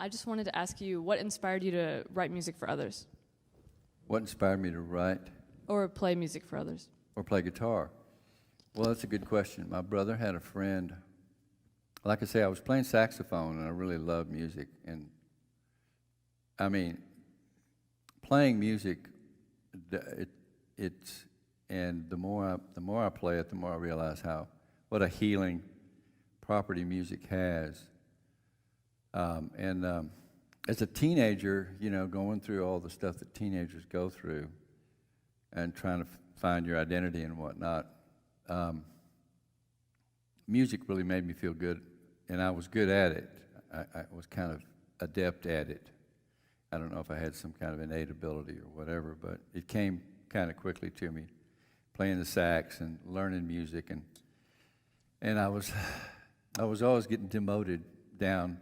I just wanted to ask you, what inspired you to write music for others? What inspired me to write? Or play music for others? Or play guitar? Well, that's a good question. My brother had a friend. Like I say, I was playing saxophone, and I really loved music. And I mean, playing music, and the more I play it, the more I realize what a healing property music has. As a teenager, you know, going through all the stuff that teenagers go through, and trying to find your identity and whatnot, music really made me feel good, and I was good at it. I was kind of adept at it. I don't know if I had some kind of innate ability or whatever, but it came kind of quickly to me, playing the sax and learning music, and I was always getting demoted down.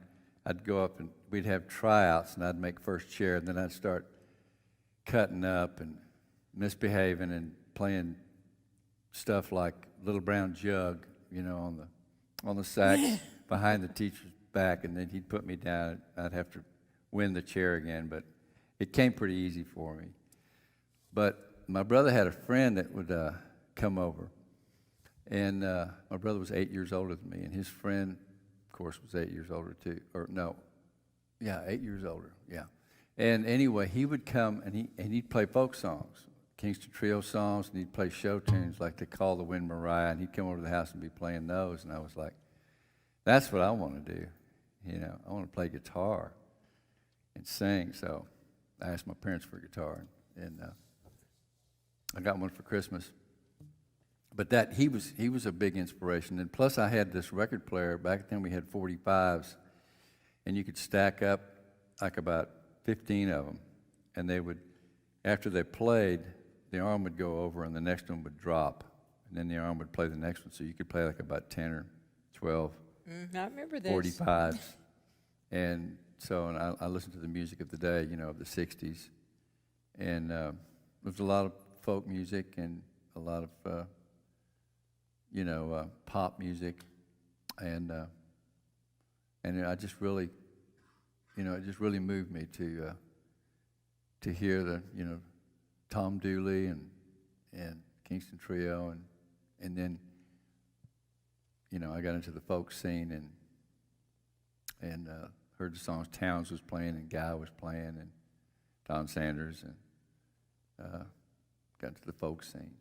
I'd go up and we'd have tryouts, and I'd make first chair, and then I'd start cutting up and misbehaving and playing stuff like Little Brown Jug, you know, on the sax behind the teacher's back, and then he'd put me down. I'd have to win the chair again, but it came pretty easy for me. But my brother had a friend that would come over, and my brother was 8 years older than me, and his friend, of course, was 8 years older too, or no, yeah, 8 years older, yeah. And anyway, he would come and he'd play folk songs, Kingston Trio songs, and he'd play show tunes like "To Call the Wind Mariah," and he'd come over to the house and be playing those, and I was like, that's what I want to do, you know. I want to play guitar and sing. So I asked my parents for a guitar, and I got one for Christmas. But he was a big inspiration. And plus I had this record player. Back then we had 45s, and you could stack up like about 15 of them, and they would, after they played, the arm would go over and the next one would drop, and then the arm would play the next one, so you could play like about 10 or 12 I remember this. 45s. And so, and I listened to the music of the day, you know, of the 60s. And there was a lot of folk music and a lot of, you know, pop music. And I just really, you know, it just really moved me to hear the, you know, Tom Dooley and Kingston Trio. And then, you know, I got into the folk scene and heard the songs Townes was playing and Guy was playing and Don Sanders, and got into the folk scene.